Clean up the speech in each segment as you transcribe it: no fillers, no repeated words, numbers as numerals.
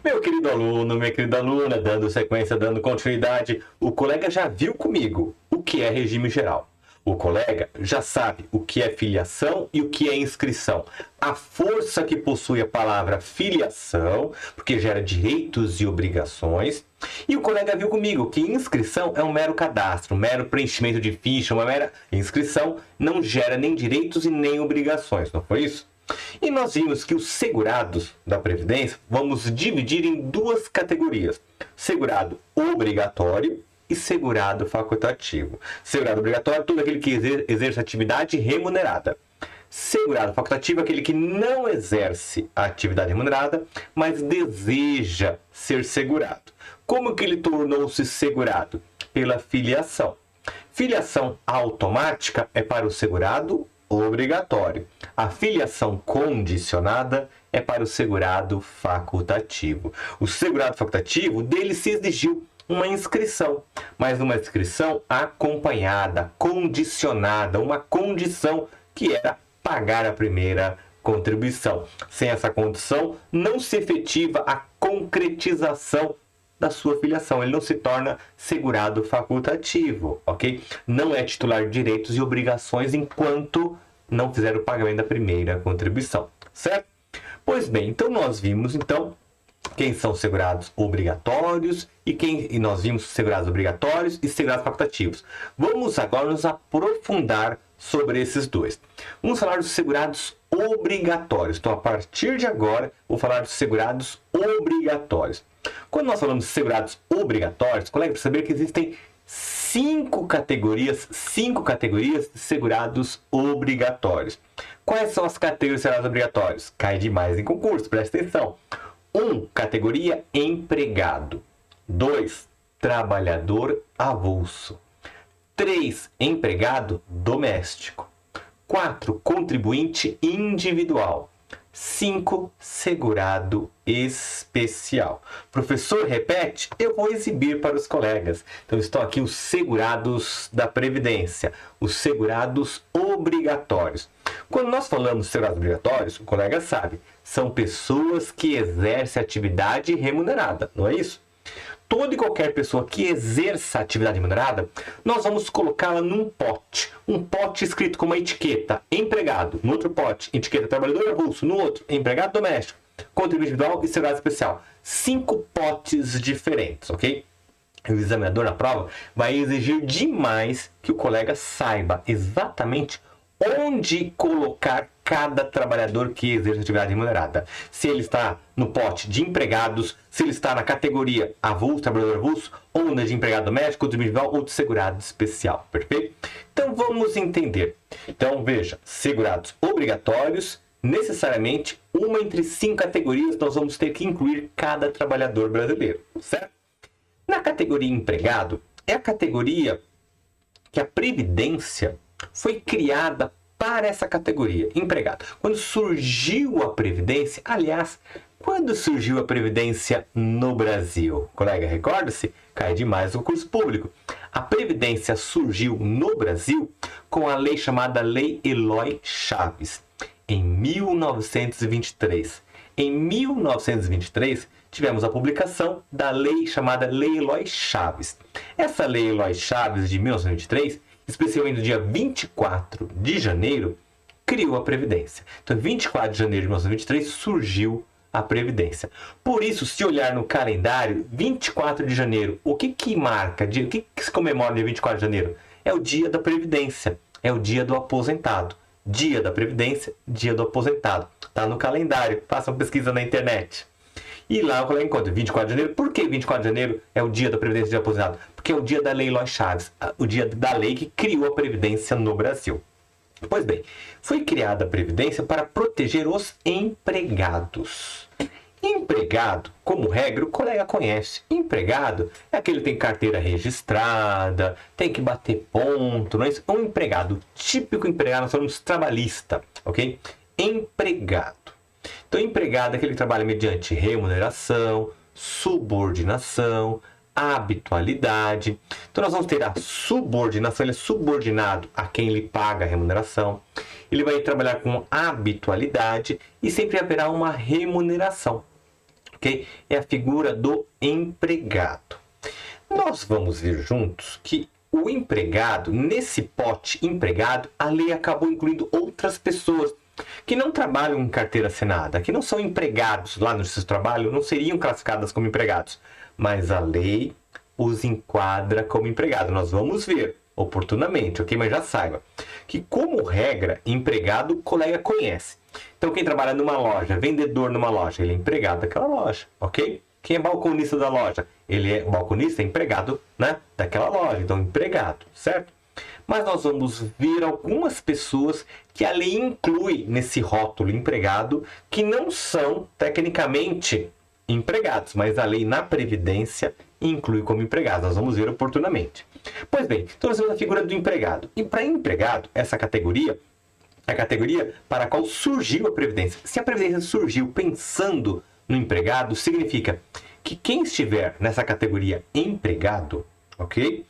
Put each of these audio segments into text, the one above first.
Meu querido aluno, minha querida aluna, dando sequência, dando continuidade, o colega já viu comigo o que é regime geral. O colega já sabe o que é filiação e o que é inscrição. A força que possui a palavra filiação, porque gera direitos e obrigações. E o colega viu comigo que inscrição é um mero cadastro, um mero preenchimento de ficha, uma mera inscrição, não gera nem direitos e nem obrigações, não foi isso? E nós vimos que os segurados da Previdência vamos dividir em duas categorias: segurado obrigatório e segurado facultativo. Segurado obrigatório é todo aquele que exerce atividade remunerada. Segurado facultativo é aquele que não exerce a atividade remunerada, mas deseja ser segurado. Como que ele tornou-se segurado? Pela filiação. Filiação automática é para o segurado obrigatório. A filiação condicionada é para o segurado facultativo. O segurado facultativo, dele se exigiu uma inscrição, mas uma inscrição acompanhada, condicionada, uma condição que era pagar a primeira contribuição. Sem essa condição, não se efetiva a concretização da sua filiação. Ele não se torna segurado facultativo, ok? Não é titular de direitos e obrigações enquanto não fizer o pagamento da primeira contribuição, certo? Pois bem, então nós vimos quem são segurados obrigatórios e nós vimos segurados obrigatórios e segurados facultativos. Vamos agora nos aprofundar sobre esses dois. Vamos falar dos segurados obrigatórios. Então, a partir de agora, vou falar dos segurados obrigatórios. Quando nós falamos de segurados obrigatórios, colega, precisa saber que existem cinco categorias de segurados obrigatórios. Quais são as categorias de segurados obrigatórios? Cai demais em concurso, presta atenção. 1. Categoria empregado. 2. Trabalhador avulso. 3. Empregado doméstico. 4. Contribuinte individual. 5. Segurado especial. Professor, repete? Eu vou exibir para os colegas. Então, estão aqui os segurados da Previdência, os segurados obrigatórios. Quando nós falamos de segurados obrigatórios, o colega sabe, são pessoas que exercem atividade remunerada, não é isso? Toda e qualquer pessoa que exerça atividade remunerada, nós vamos colocá-la num pote. Um pote escrito com uma etiqueta empregado, no outro pote, etiqueta trabalhador avulso, no outro, empregado doméstico, contribuinte individual e segurado especial. 5 potes diferentes, ok? O examinador na prova vai exigir demais que o colega saiba exatamente onde colocar cada trabalhador que exerce atividade remunerada. Se ele está no pote de empregados, se ele está na categoria avulso, trabalhador avulso, ou na de empregado doméstico, ou individual, ou de segurado especial, perfeito? Então vamos entender. Então veja, segurados obrigatórios, necessariamente uma entre 5 categorias nós vamos ter que incluir cada trabalhador brasileiro, certo? Na categoria empregado, é a categoria que a Previdência foi criada para essa categoria, empregado. Quando surgiu a Previdência, aliás, quando surgiu a Previdência no Brasil? Colega, recorda-se? Cai demais no concurso público. A Previdência surgiu no Brasil com a lei chamada Lei Eloy Chaves, em 1923. Em 1923, tivemos a publicação da lei chamada Lei Eloy Chaves. Essa Lei Eloy Chaves de 1923, especialmente no dia 24 de janeiro, criou a Previdência. Então, 24 de janeiro de 1923 surgiu a Previdência. Por isso, se olhar no calendário, 24 de janeiro, o que marca? O que se comemora no dia 24 de janeiro? É o dia da Previdência, é o dia do aposentado. Dia da Previdência, dia do aposentado. Está no calendário, faça uma pesquisa na internet. E lá eu falei, encontro 24 de janeiro. Por que 24 de janeiro é o dia da Previdência de aposentado? Porque é o dia da Lei Eloy Chaves, o dia da lei que criou a Previdência no Brasil. Pois bem, foi criada a Previdência para proteger os empregados. Empregado, como regra, o colega conhece. Empregado é aquele que tem carteira registrada, tem que bater ponto, não é isso? Um empregado, típico empregado, nós falamos trabalhista, ok? Empregado. Então, empregado é aquele que trabalha mediante remuneração, subordinação, habitualidade. Então, nós vamos ter a subordinação, ele é subordinado a quem lhe paga a remuneração. Ele vai trabalhar com habitualidade e sempre haverá uma remuneração. ok? É a figura do empregado. Nós vamos ver juntos que o empregado, nesse pote empregado, a lei acabou incluindo outras pessoas que não trabalham em carteira assinada, que não são empregados lá no seu trabalho, não seriam classificadas como empregados, mas a lei os enquadra como empregado. Nós vamos ver oportunamente, ok? Mas já saiba que, como regra, empregado o colega conhece. Então, quem trabalha numa loja, vendedor numa loja, ele é empregado daquela loja, ok? Quem é balconista da loja? Ele é balconista, é empregado, né, daquela loja, então empregado, certo? Mas nós vamos ver algumas pessoas que a lei inclui nesse rótulo empregado, que não são tecnicamente empregados, mas a lei na Previdência inclui como empregados. Nós vamos ver oportunamente. Pois bem, então nós temos a figura do empregado. E para empregado, essa categoria é a categoria para a qual surgiu a Previdência. Se a Previdência surgiu pensando no empregado, significa que quem estiver nessa categoria empregado, ok?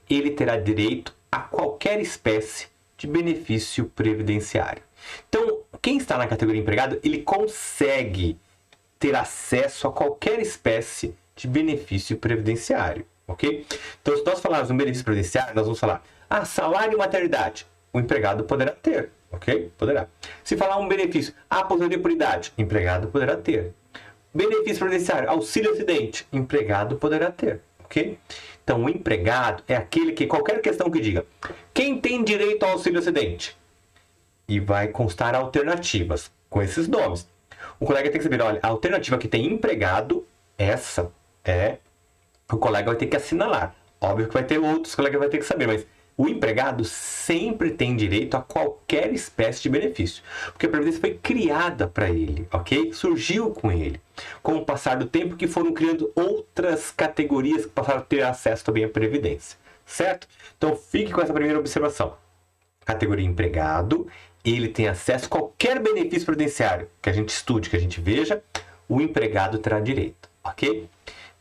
Ele terá direito a qualquer espécie de benefício previdenciário. Então, quem está na categoria empregado, ele consegue ter acesso a qualquer espécie de benefício previdenciário, ok? Então, se nós falarmos um benefício previdenciário, nós vamos falar, salário e maternidade, o empregado poderá ter, ok? Poderá. Se falar um benefício, aposentadoria por idade, o empregado poderá ter. Benefício previdenciário, auxílio acidente, empregado poderá ter, ok? Então, o empregado é aquele que, qualquer questão que diga, quem tem direito ao auxílio acidente? E vai constar alternativas com esses nomes. O colega tem que saber, olha, a alternativa que tem empregado, essa é, o colega vai ter que assinalar. Óbvio que vai ter outros, o colega vai ter que saber, mas o empregado sempre tem direito a qualquer espécie de benefício, porque a Previdência foi criada para ele, ok? Surgiu com ele. Com o passar do tempo que foram criando outras categorias que passaram a ter acesso também à Previdência, certo? Então fique com essa primeira observação. Categoria empregado, ele tem acesso a qualquer benefício previdenciário que a gente estude, que a gente veja, o empregado terá direito, ok?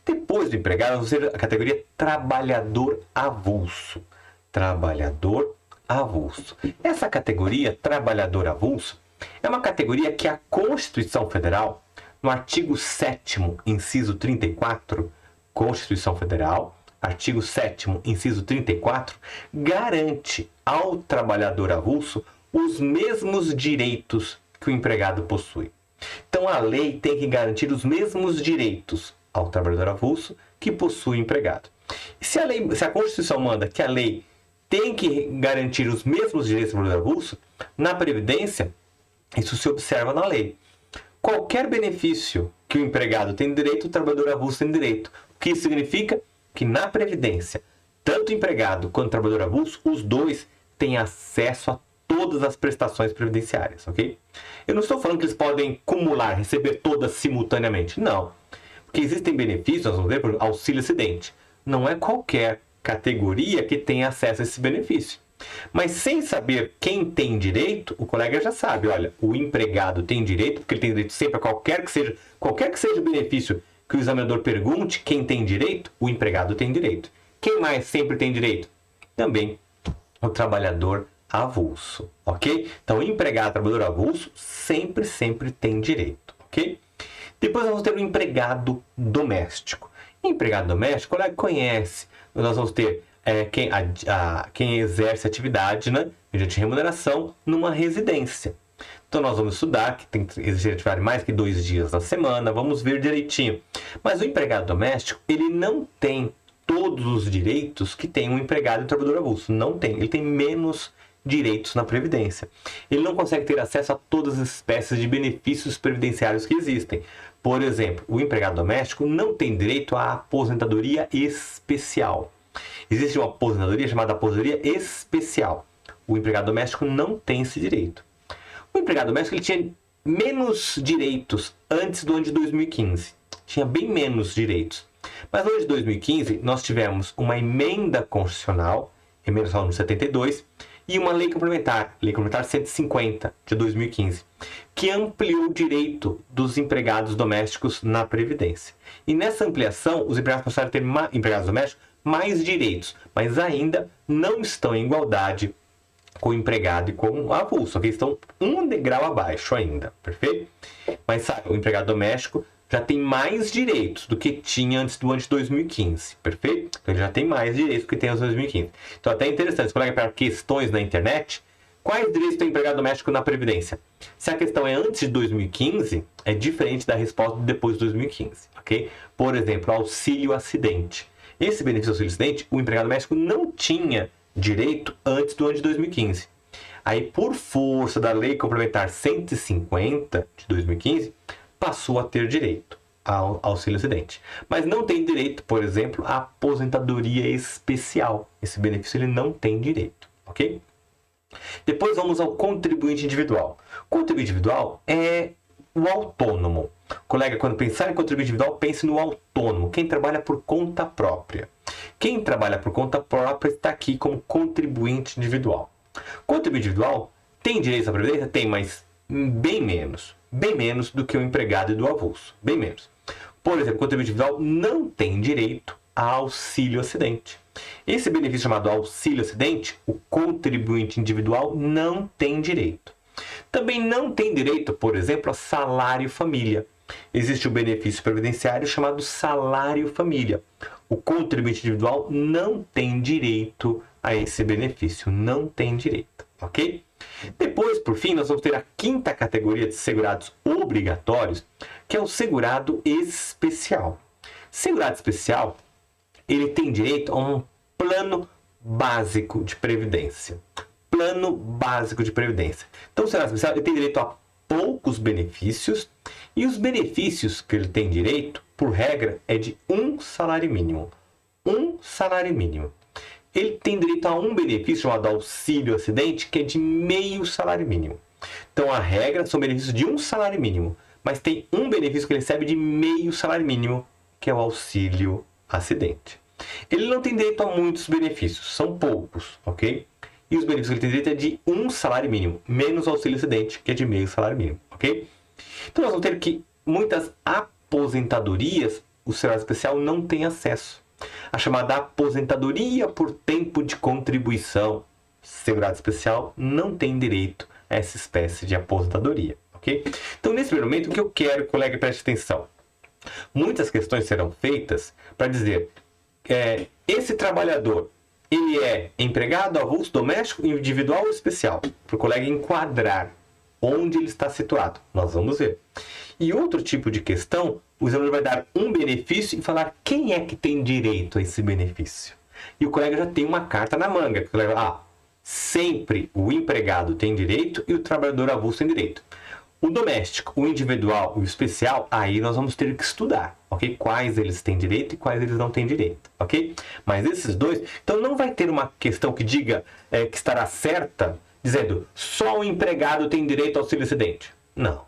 Depois do empregado, vamos ver a categoria trabalhador avulso. Trabalhador avulso. Essa categoria, trabalhador avulso, é uma categoria que a Constituição Federal, no artigo 7º, inciso 34, Constituição Federal, artigo 7º, inciso 34, garante ao trabalhador avulso os mesmos direitos que o empregado possui. Então, a lei tem que garantir os mesmos direitos ao trabalhador avulso que possui o empregado. E se a Constituição manda que a lei tem que garantir os mesmos direitos do trabalhador avulso, na Previdência, isso se observa na lei. Qualquer benefício que o empregado tem direito, o trabalhador avulso tem direito. O que isso significa? Que na Previdência, tanto o empregado quanto o trabalhador avulso, os dois têm acesso a todas as prestações previdenciárias, ok? Eu não estou falando que eles podem acumular, receber todas simultaneamente. Não. Porque existem benefícios, nós vamos ver, por auxílio acidente. Não é qualquer categoria que tem acesso a esse benefício. Mas sem saber quem tem direito, o colega já sabe, olha, o empregado tem direito, porque ele tem direito sempre a qualquer que seja o benefício que o examinador pergunte, quem tem direito, o empregado tem direito. Quem mais sempre tem direito? Também o trabalhador avulso, ok? Então, o empregado, trabalhador avulso, sempre tem direito, ok? Depois nós vamos ter o empregado doméstico. Empregado doméstico, o colega conhece. Nós vamos ter quem exerce atividade, né, mediante remuneração numa residência. Então nós vamos estudar que tem que exercer atividade mais que 2 dias na semana, vamos ver direitinho. Mas o empregado doméstico, ele não tem todos os direitos que tem um empregado e trabalhador avulso. Não tem, ele tem menos direitos na Previdência. Ele não consegue ter acesso a todas as espécies de benefícios previdenciários que existem. Por exemplo, o empregado doméstico não tem direito à aposentadoria especial. Existe uma aposentadoria chamada aposentadoria especial. O empregado doméstico não tem esse direito. O empregado doméstico ele tinha menos direitos antes do ano de 2015. Tinha bem menos direitos. Mas no ano de 2015, nós tivemos uma emenda constitucional, emenda número 72, e uma lei complementar 150, de 2015, que ampliou o direito dos empregados domésticos na Previdência. E nessa ampliação, os empregados passaram a ter empregados domésticos mais direitos, mas ainda não estão em igualdade com o empregado e com o avulso, ok? Estão um degrau abaixo ainda, perfeito? Mas sabe, o empregado doméstico já tem mais direitos do que tinha antes do ano de 2015, perfeito? Então ele já tem mais direitos do que tem antes de 2015. Então até é interessante, se o colega pegar questões na internet, quais direitos tem o empregado doméstico na Previdência? Se a questão é antes de 2015, é diferente da resposta depois de 2015, ok? Por exemplo, auxílio acidente. Esse benefício auxílio acidente, o empregado doméstico não tinha direito antes do ano de 2015. Aí, por força da Lei Complementar 150 de 2015, passou a ter direito ao auxílio acidente. Mas não tem direito, por exemplo, à aposentadoria especial. Esse benefício ele não tem direito, ok? Depois vamos ao contribuinte individual. Contribuinte individual é o autônomo. Colega, quando pensar em contribuinte individual, pense no autônomo, quem trabalha por conta própria. Quem trabalha por conta própria está aqui como contribuinte individual. Contribuinte individual tem direito à previdência? Tem, mas bem menos. Bem menos do que o empregado e do avulso. Bem menos. Por exemplo, contribuinte individual não tem direito a auxílio acidente. Esse benefício chamado auxílio acidente, o contribuinte individual não tem direito. Também não tem direito, por exemplo, a salário família. Existe o benefício previdenciário chamado salário família. O contribuinte individual não tem direito a esse benefício, não tem direito, ok? Depois, por fim, nós vamos ter a quinta categoria de segurados obrigatórios, que é o segurado especial. Segurado especial, ele tem direito a um plano básico de previdência. Plano básico de previdência. Então, o segurado especial ele tem direito a poucos benefícios e os benefícios que ele tem direito, por regra, é de um salário mínimo. Um salário mínimo. Ele tem direito a um benefício chamado auxílio acidente, que é de meio salário mínimo. Então, a regra são benefícios de um salário mínimo, mas tem um benefício que ele recebe de meio salário mínimo, que é o auxílio acidente. Ele não tem direito a muitos benefícios, são poucos, ok? E os benefícios que ele tem direito é de um salário mínimo, menos o auxílio acidente, que é de meio salário mínimo, ok? Então, nós vamos ter que muitas aposentadorias, o segurado especial não tem acesso. A chamada aposentadoria por tempo de contribuição, segurado especial não tem direito a essa espécie de aposentadoria, ok? Então, nesse primeiro momento, o que eu quero que o colega preste atenção? Muitas questões serão feitas para dizer, esse trabalhador, ele é empregado, avulso, doméstico, individual ou especial? Para o colega enquadrar onde ele está situado. Nós vamos ver. E outro tipo de questão, o examinador vai dar um benefício e falar quem é que tem direito a esse benefício. E o colega já tem uma carta na manga. Que o colega, sempre o empregado tem direito e o trabalhador avulso tem direito. O doméstico, o individual e o especial, aí nós vamos ter que estudar, ok? Quais eles têm direito e quais eles não têm direito, ok? Mas esses dois, então não vai ter uma questão que diga que estará certa, dizendo só o empregado tem direito ao auxílio acidente. Não.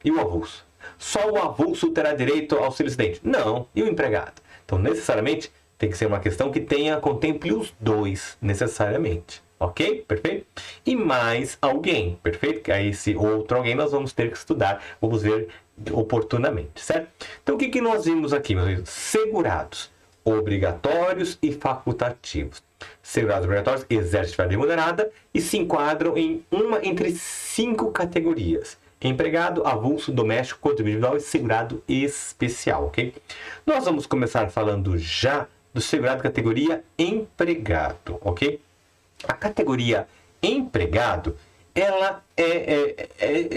E o avulso? Só o avulso terá direito ao auxílio acidente? Não. E o empregado? Então, necessariamente, tem que ser uma questão que contemple os dois, necessariamente. Ok? Perfeito? E mais alguém, perfeito? Que aí esse outro alguém nós vamos ter que estudar, vamos ver oportunamente, certo? Então, o que nós vimos aqui, meus amigos? Segurados obrigatórios e facultativos. Segurados obrigatórios exercem atividade remunerada e se enquadram em uma entre 5 categorias. Empregado, avulso, doméstico, contribuinte individual e segurado especial, ok? Nós vamos começar falando já do segurado categoria empregado, ok? A categoria empregado, ela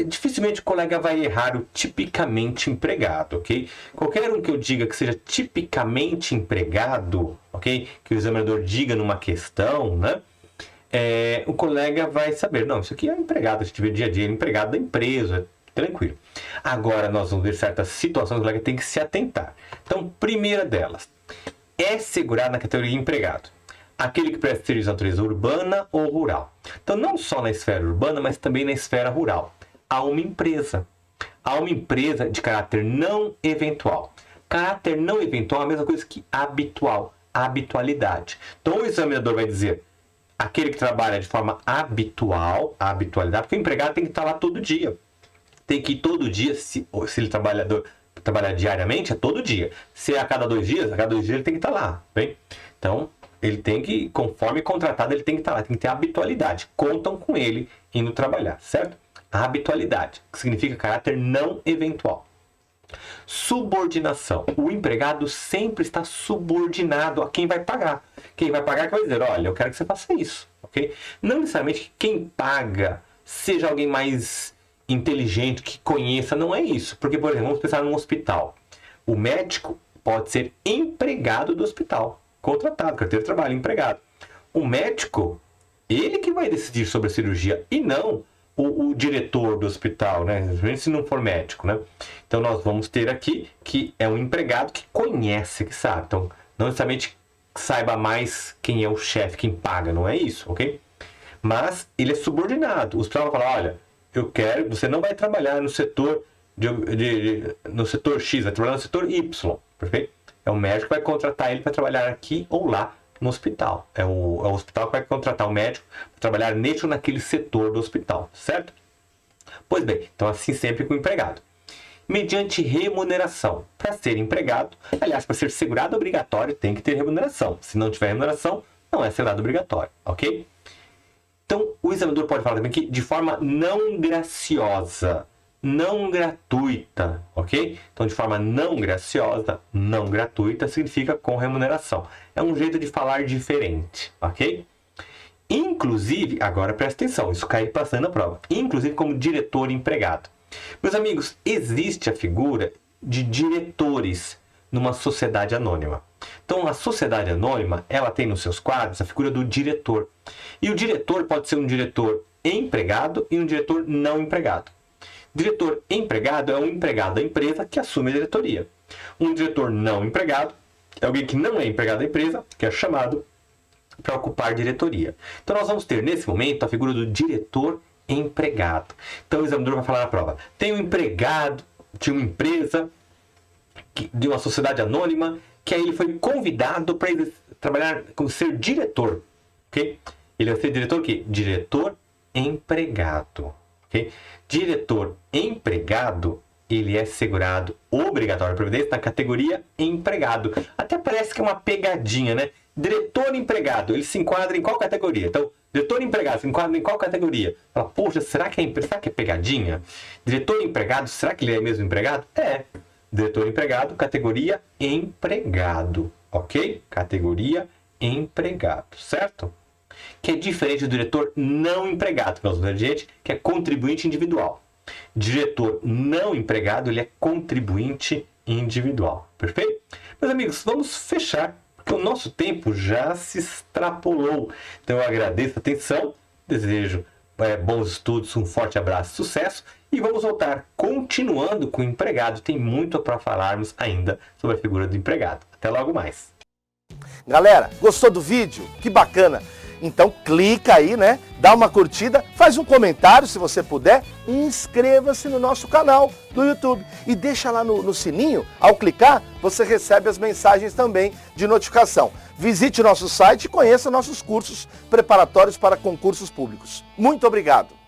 dificilmente o colega vai errar o tipicamente empregado, ok? Qualquer um que eu diga que seja tipicamente empregado, ok? Que o examinador diga numa questão, né? O colega vai saber, não, isso aqui é um empregado, a gente vê dia a dia, é empregado da empresa, tranquilo. Agora nós vamos ver certas situações que o colega tem que se atentar. Então, primeira delas, é segurado na categoria empregado aquele que presta serviço de natureza urbana ou rural. Então, não só na esfera urbana, mas também na esfera rural. Há uma empresa de caráter não eventual. Caráter não eventual é a mesma coisa que habitual, habitualidade. Então, o examinador vai dizer aquele que trabalha de forma habitual, habitualidade, porque o empregado tem que estar lá todo dia. Tem que ir todo dia, se ele trabalhar diariamente, é todo dia. Se é a cada 2 dias, ele tem que estar lá. Bem? Então, ele tem que, conforme contratado, ele tem que estar lá, tem que ter habitualidade. Contam com ele indo trabalhar, certo? A habitualidade, que significa caráter não eventual. Subordinação. O empregado sempre está subordinado a quem vai pagar. Quem vai pagar que vai dizer, olha, eu quero que você faça isso, ok? Não necessariamente que quem paga seja alguém mais inteligente, que conheça, não é isso. Porque, por exemplo, vamos pensar num hospital. O médico pode ser empregado do hospital, contratado, carteira de trabalho, empregado. O médico, ele que vai decidir sobre a cirurgia e não o diretor do hospital, né? Se não for médico, né? Então nós vamos ter aqui que é um empregado que conhece, que sabe. Então, não necessariamente saiba mais quem é o chefe, quem paga, não é isso, ok? Mas ele é subordinado. O hospital vai falar, olha, eu quero, você não vai trabalhar no setor no setor X, vai trabalhar no setor Y, perfeito? É o médico que vai contratar ele para trabalhar aqui ou lá no hospital. É o hospital que vai contratar o médico para trabalhar neste ou naquele setor do hospital, certo? Pois bem, então assim sempre com o empregado. Mediante remuneração. Para ser empregado, aliás, para ser segurado obrigatório, tem que ter remuneração. Se não tiver remuneração, não é segurado obrigatório, ok? Então, o examinador pode falar também que de forma não graciosa, não gratuita, ok? Então, de forma não graciosa, não gratuita, significa com remuneração. É um jeito de falar diferente, ok? Inclusive, agora presta atenção, isso cai passando na prova. Inclusive como diretor empregado. Meus amigos, existe a figura de diretores numa sociedade anônima. Então, a sociedade anônima, ela tem nos seus quadros a figura do diretor. E o diretor pode ser um diretor empregado e um diretor não empregado. Diretor empregado é um empregado da empresa que assume a diretoria. Um diretor não empregado é alguém que não é empregado da empresa, que é chamado para ocupar diretoria. Então, nós vamos ter, nesse momento, a figura do diretor empregado. Então, o examinador vai falar na prova. Tem um empregado de uma empresa, de uma sociedade anônima, que aí ele foi convidado para trabalhar como ser diretor. Ok? Ele vai ser diretor o quê? Diretor empregado. Okay? Diretor empregado, ele é segurado obrigatório de previdência na categoria empregado. Até parece que é uma pegadinha, né? Diretor empregado, ele se enquadra em qual categoria? Então, diretor empregado se enquadra em qual categoria? Fala, poxa, será que é pegadinha? Diretor empregado, será que ele é mesmo empregado? É. Diretor empregado, categoria empregado, ok? Categoria empregado, certo? Que é diferente do diretor não empregado, que nós vamos ver gente, que é contribuinte individual. Diretor não empregado, ele é contribuinte individual, perfeito? Meus amigos, vamos fechar, porque o nosso tempo já se extrapolou. Então eu agradeço a atenção, desejo bons estudos, um forte abraço, sucesso, e vamos voltar continuando com o empregado. Tem muito para falarmos ainda sobre a figura do empregado. Até logo mais. Galera, gostou do vídeo? Que bacana! Então clica aí, né? Dá uma curtida, faz um comentário se você puder e inscreva-se no nosso canal do YouTube. E deixa lá no sininho, ao clicar, você recebe as mensagens também de notificação. Visite nosso site e conheça nossos cursos preparatórios para concursos públicos. Muito obrigado!